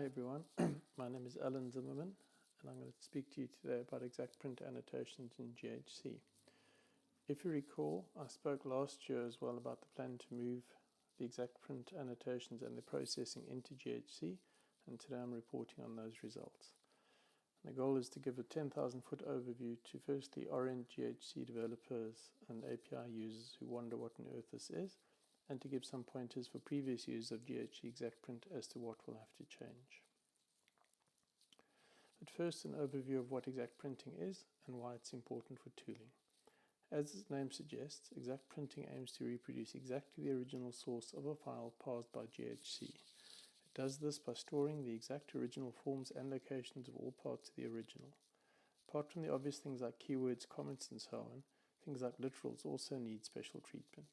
everyone, my name is Alan Zimmerman and I'm going to speak to you today about Exact Print Annotations in GHC. If you recall, I spoke last year as well about the plan to move the Exact Print Annotations and the processing into GHC, and today I'm reporting on those results. And the goal is to give a 10,000-foot overview to firstly orient GHC developers and API users who wonder what on earth this is, and to give some pointers for previous users of ghc-exactprint as to what will have to change. But first, an overview of what exact printing is and why it's important for tooling. As its name suggests, exact printing aims to reproduce exactly the original source of a file parsed by GHC. It does this by storing the exact original forms and locations of all parts of the original. Apart from the obvious things like keywords, comments, and so on, things like literals also need special treatment.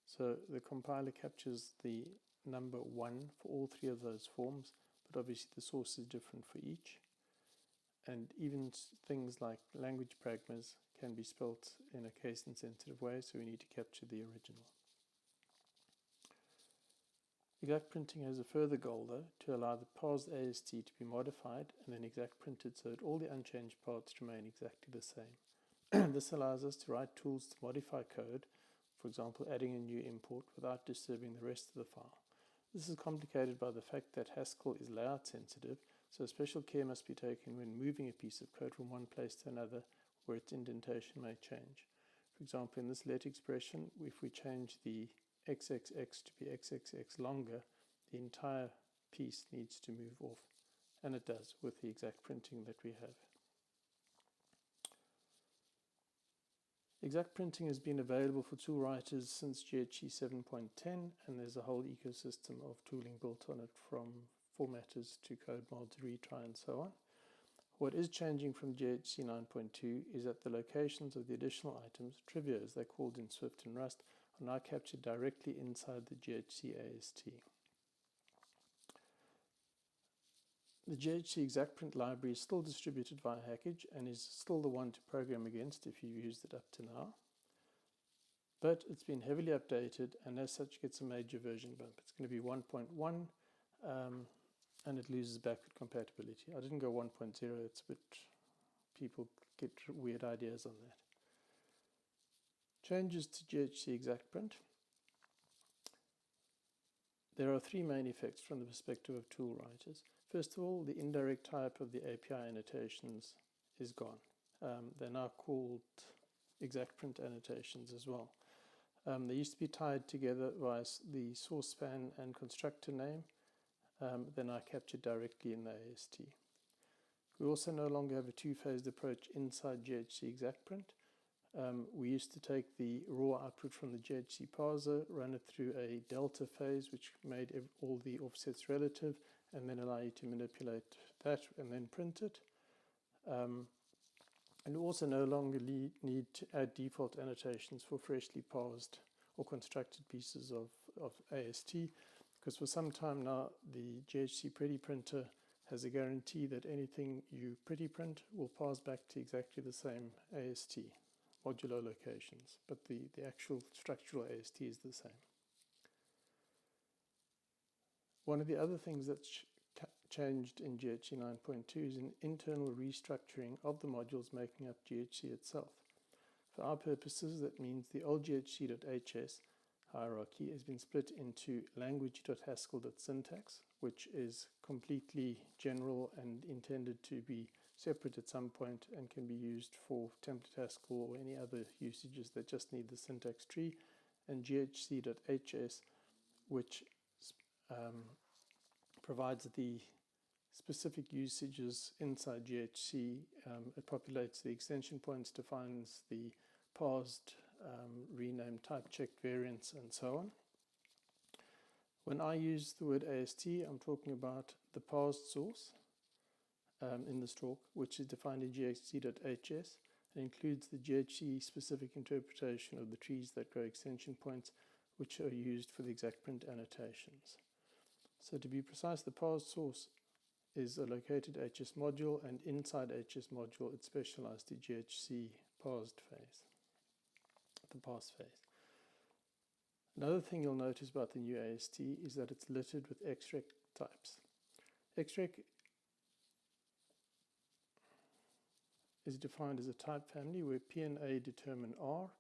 So the compiler captures the number 1 for all three of those forms, but obviously the source is different for each. And even things like language pragmas can be spelt in a case-insensitive way, so we need to capture the original. Exact printing has a further goal, though, to allow the parsed AST to be modified and then exact printed so that all the unchanged parts remain exactly the same. This allows us to write tools to modify code, for example, adding a new import without disturbing the rest of the file. This is complicated by the fact that Haskell is layout sensitive, so special care must be taken when moving a piece of code from one place to another where its indentation may change. For example, in this let expression, if we change the XXX to be XXX longer, the entire piece needs to move off, and it does with the exact printing that we have. Exact printing has been available for tool writers since GHC 7.10, and there's a whole ecosystem of tooling built on it, from formatters to code mods, retry, and so on. What is changing from GHC 9.2 is that the locations of the additional items, trivia as they're called in Swift and Rust, are now captured directly inside the GHC AST. The ghc-exactprint library is still distributed via Hackage and is still the one to program against if you've used it up to now. But it's been heavily updated and as such gets a major version bump. It's going to be 1.1 and it loses backward compatibility. I didn't go 1.0, it's a bit, people get weird ideas on that. Changes to ghc-exactprint. There are three main effects from the perspective of tool writers. First of all, the indirect type of the API annotations is gone. They're now called Exact Print Annotations as well. They used to be tied together via the source span and constructor name. They're now captured directly in the AST. We also no longer have a two-phased approach inside ghc-exactprint. We used to take the raw output from the GHC parser, run it through a delta phase, which made all the offsets relative, and then allow you to manipulate that and then print it. And we also no longer need to add default annotations for freshly parsed or constructed pieces of AST, because for some time now the GHC Pretty Printer has a guarantee that anything you pretty print will parse back to exactly the same AST. Modulo locations, but the actual structural AST is the same. One of the other things that's changed in GHC 9.2 is an internal restructuring of the modules making up GHC itself. For our purposes, that means the old ghc.hs hierarchy has been split into language.haskell.syntax, which is completely general and intended to be separate at some point and can be used for template Haskell or any other usages that just need the syntax tree, and ghc.hs, which provides the specific usages inside GHC. It populates the extension points, defines the parsed, renamed, type checked variants, and so on. When I use the word AST, I'm talking about the parsed source in this talk, which is defined in ghc.hs and includes the GHC specific interpretation of the trees that grow extension points, which are used for the exact print annotations. So to be precise, the parsed source is a located HS module, and inside HS module it's specialized to GHC parsed phase, the parse phase. Another thing you'll notice about the new AST is that it's littered with types. Extrec is defined as a type family where P and A determine R,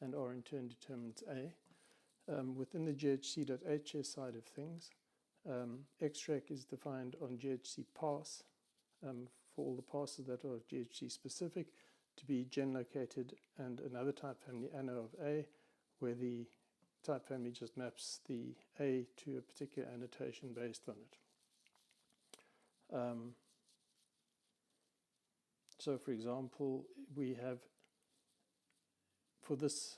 and R in turn determines A. Within the ghc.hs side of things, extract is defined on ghc parse for all the parses that are ghc specific to be gen located, and another type family anno of A, where the type family just maps the A to a particular annotation based on it. So for example, we have, for this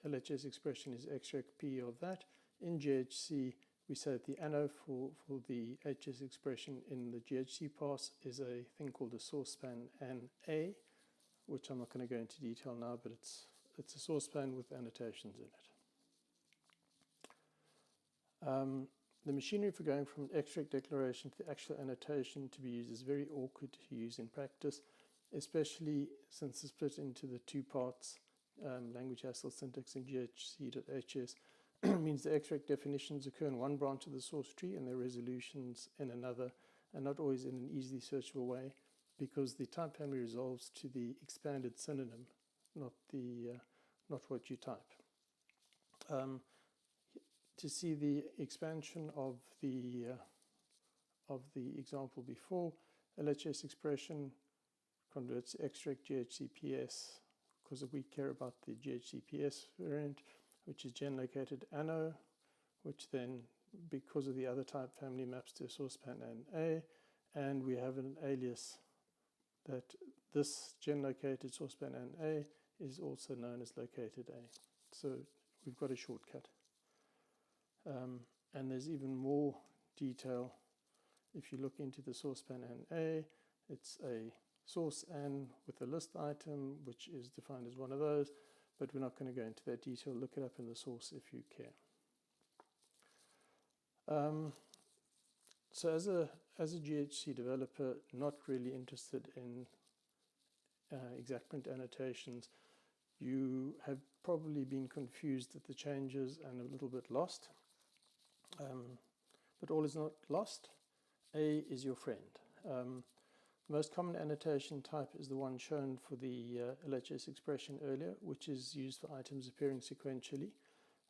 LHS expression is extract P of that. In ghc, we say that the anno for the HS expression in the ghc parse is a thing called a source span NA, which I'm not going to go into detail now, but it's a source span with annotations in it. The machinery for going from extract declaration to the actual annotation to be used is very awkward to use in practice, especially since it's split into the two parts, language Haskell syntax and ghc.hs. means the extract definitions occur in one branch of the source tree and their resolutions in another, and not always in an easily searchable way, because the type family resolves to the expanded synonym, not what you type. To see the expansion of the example before, LHS expression converts extract ghcps, because we care about the ghcps variant, which is gen located anno, which then, because of the other type family, maps to a source span NA, and we have an alias that this gen located source span NA is also known as located A. So we've got a shortcut. And there's even more detail. If you look into the source span NA, it's a source N with a list item, which is defined as one of those, but we're not going to go into that detail. Look it up in the source if you care. So as a ghc developer, not really interested in exact print annotations, you have probably been confused at the changes and a little bit lost. But all is not lost. A is your friend. The most common annotation type is the one shown for the LHS expression earlier, which is used for items appearing sequentially.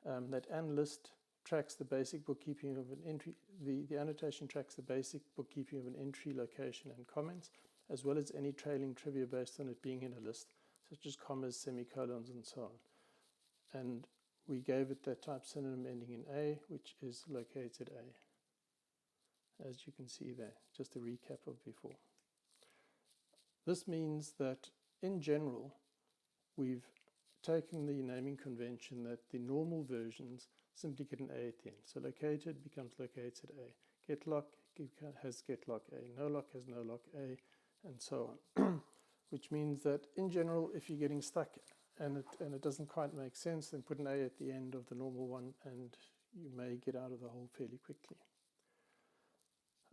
That ANList tracks the basic bookkeeping of an entry. The annotation tracks the basic bookkeeping of an entry, location, and comments, as well as any trailing trivia based on it being in a list, such as commas, semicolons, and so on. And we gave it that type synonym ending in A, which is located A, as you can see there, just a recap of before. This means that, in general, we've taken the naming convention that the normal versions simply get an A at the end. So located becomes located A. Getlock has getlock A. Nolock has nolock A, and so on. Which means that, in general, if you're getting stuck and it doesn't quite make sense, then put an A at the end of the normal one, and you may get out of the hole fairly quickly.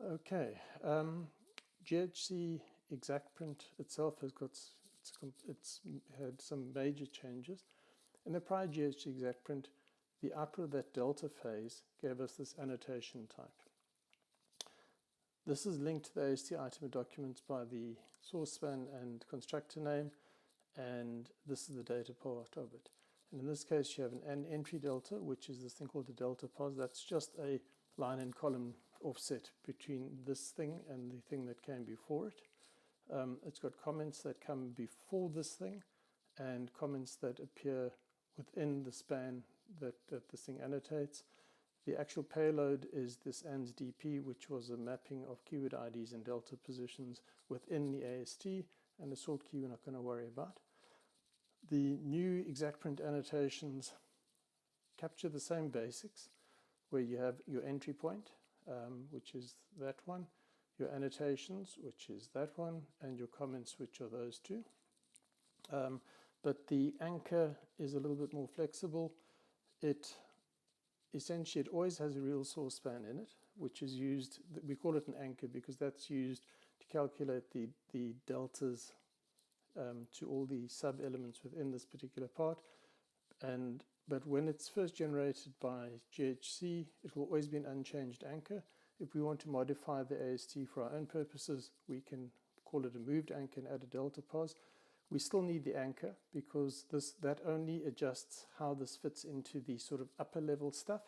Okay, ghc-exact print itself has got it's had some major changes. In the prior ghc-exact print, the output of that delta phase gave us this annotation type. This is linked to the AST item of documents by the source span and constructor name, and this is the data part of it. And in this case, you have an entry delta, which is this thing called a delta pos. That's just a line and column offset between this thing and the thing that came before it. It's got comments that come before this thing and comments that appear within the span that this thing annotates. The actual payload is this ANS DP, which was a mapping of keyword IDs and delta positions within the AST, and the sort key we're not going to worry about. The new exact print annotations capture the same basics, where you have your entry point, which is that one, your annotations, which is that one, and your comments, which are those two. But the anchor is a little bit more flexible. Essentially, it always has a real source span in it, which is used, we call it an anchor because that's used to calculate the deltas to all the sub-elements within this particular part. But when it's first generated by ghc, it will always be an unchanged anchor. If we want to modify the AST for our own purposes, we can call it a moved anchor and add a delta pos. We still need the anchor because that only adjusts how this fits into the sort of upper level stuff.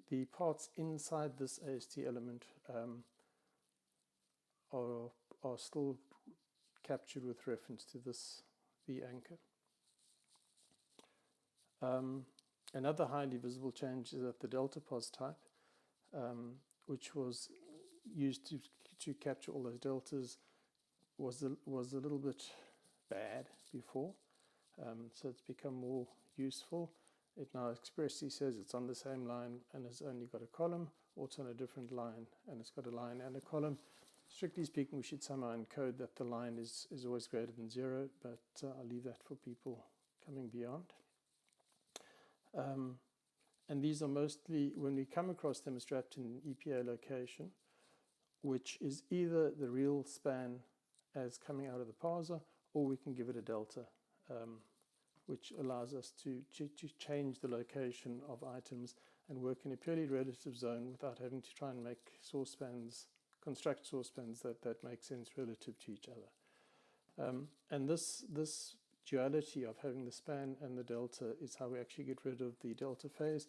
The parts inside this AST element are still captured with reference to the anchor. Another highly visible change is that the delta pos type, which was used to capture all those deltas, was a little bit bad before, so it's become more useful. It now expressly says it's on the same line and has only got a column, or it's on a different line and it's got a line and a column. Strictly speaking, we should somehow encode that the line is always greater than 0, but I'll leave that for people coming beyond. And these are mostly, when we come across them, it's wrapped in EPA location, which is either the real span as coming out of the parser, or we can give it a delta, which allows us to change the location of items and work in a purely relative zone without having to try and make source spans, construct source spans that make sense relative to each other. And this duality of having the span and the delta is how we actually get rid of the delta phase,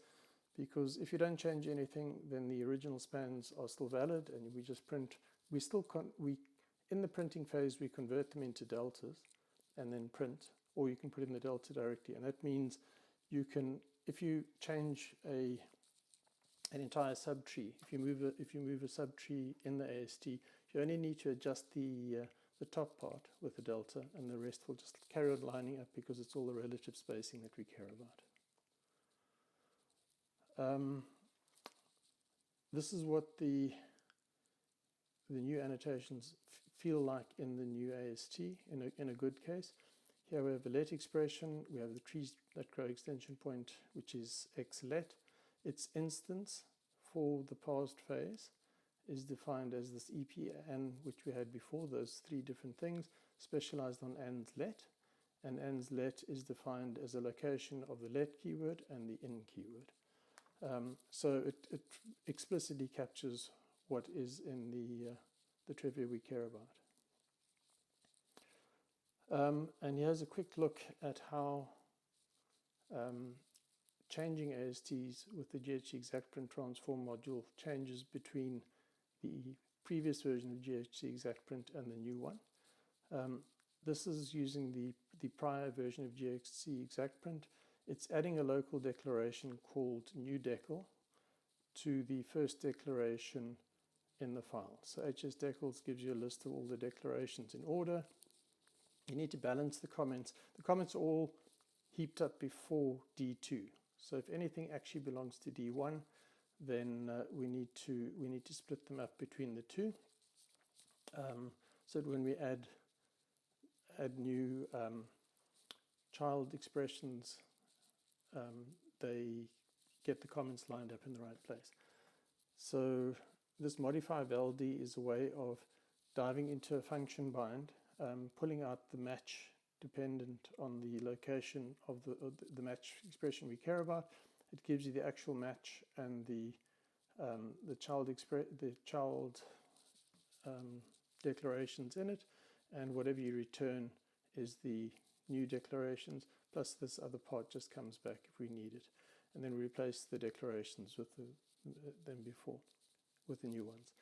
because if you don't change anything, then the original spans are still valid, and we just print. In the printing phase, we convert them into deltas and then print, or you can put in the delta directly. And that means you can, if you change an entire subtree, if you move a subtree in the AST, you only need to adjust the top part with the delta, and the rest will just carry on lining up because it's all the relative spacing that we care about. This is what the new annotations feel like in the new AST in a good case. Here we have a let expression, we have the trees that grow extension point, which is xlet. Its instance for the parsed phase is defined as this EPN, which we had before, those three different things, specialized on ands let. And ands let is defined as a location of the let keyword and the in keyword. So it explicitly captures what is in the trivia we care about. And here's a quick look at how changing ASTs with the ghc-exactprint transform module changes between the previous version of ghc-exactprint and the new one. This is using the prior version of ghc-exactprint. It's adding a local declaration called new decl to the first declaration in the file. So hsdecls gives you a list of all the declarations in order. You need to balance the comments. The comments are all heaped up before D2. So if anything actually belongs to D1, then we need to split them up between the two, so that when we add new child expressions, they get the comments lined up in the right place. So this modify val d is a way of diving into a function bind, pulling out the match dependent on the location of the match expression we care about. It gives you the actual match and the child declarations in it, and whatever you return is the new declarations, plus this other part just comes back if we need it. And then we replace the declarations with them before, with the new ones.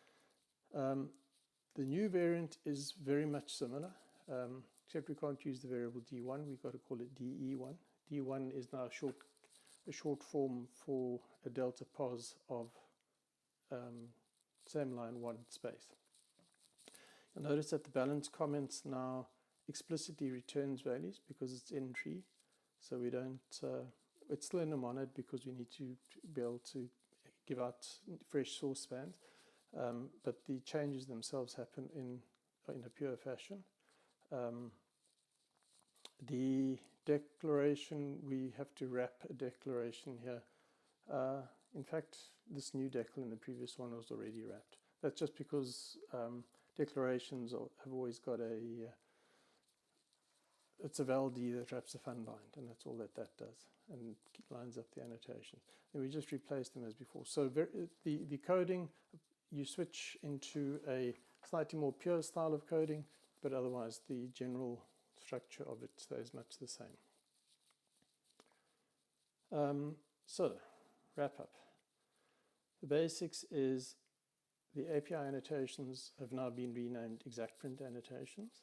The new variant is very much similar, except we can't use the variable D1, we've got to call it DE1. D1 is now a short form for a delta pos of same line 1 space. You'll notice that the balance comments now explicitly returns values because it's in tree, so we don't, it's still in a monad because we need to be able to give out fresh source spans, but the changes themselves happen in a pure fashion. The declaration, we have to wrap a declaration here. In fact, this new decl in the previous one was already wrapped. That's just because declarations have always got it's a val d that wraps a fun bind, and that's all that does, and lines up the annotation. And we just replace them as before. So the coding, you switch into a slightly more pure style of coding, but otherwise the general structure of it stays much the same. So, wrap up. The basics is the API annotations have now been renamed Exact Print Annotations.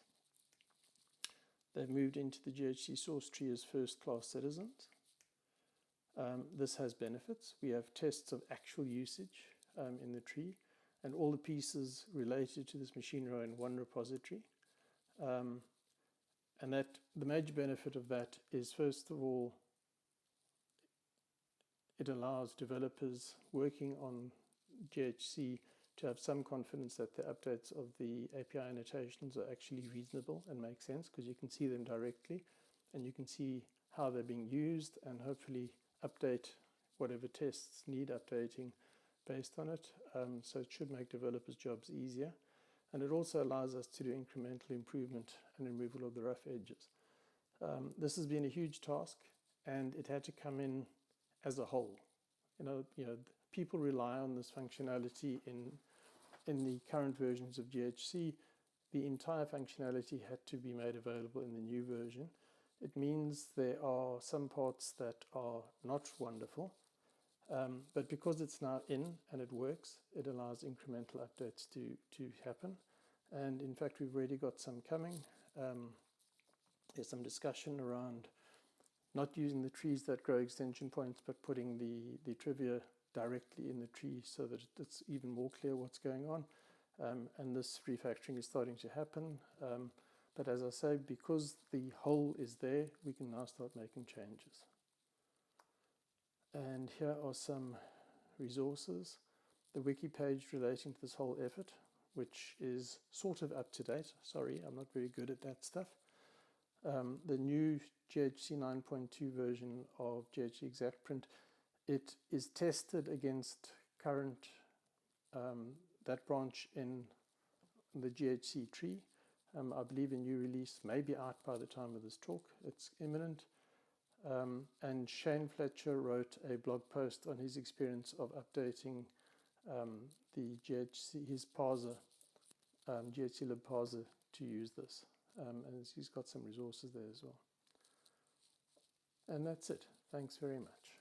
They've moved into the ghc source tree as first-class citizens. This has benefits. We have tests of actual usage in the tree, and all the pieces related to this machine are in one repository. And that the major benefit of that is, first of all, it allows developers working on ghc to have some confidence that the updates of the API annotations are actually reasonable and make sense, because you can see them directly and you can see how they're being used and hopefully update whatever tests need updating based on it. So it should make developers' jobs easier. And it also allows us to do incremental improvement and removal of the rough edges. This has been a huge task, and it had to come in as a whole. People rely on this functionality in the current versions of ghc. The entire functionality had to be made available in the new version. It means there are some parts that are not wonderful, but because it's now in and it works, it allows incremental updates to happen. And in fact, we've already got some coming. There's some discussion around not using the trees that grow extension points, but putting the trivia directly in the tree so that it's even more clear what's going on. And this refactoring is starting to happen. But as I say, because the whole is there, we can now start making changes. And here are some resources. The wiki page relating to this whole effort, which is sort of up to date. Sorry, I'm not very good at that stuff. The new ghc 9.2 version of ghc-exactprint, it is tested against current, that branch in the ghc tree. I believe a new release may be out by the time of this talk. It's imminent. And Shane Fletcher wrote a blog post on his experience of updating the ghc, his parser, ghclib parser, to use this. And he's got some resources there as well. And that's it. Thanks very much.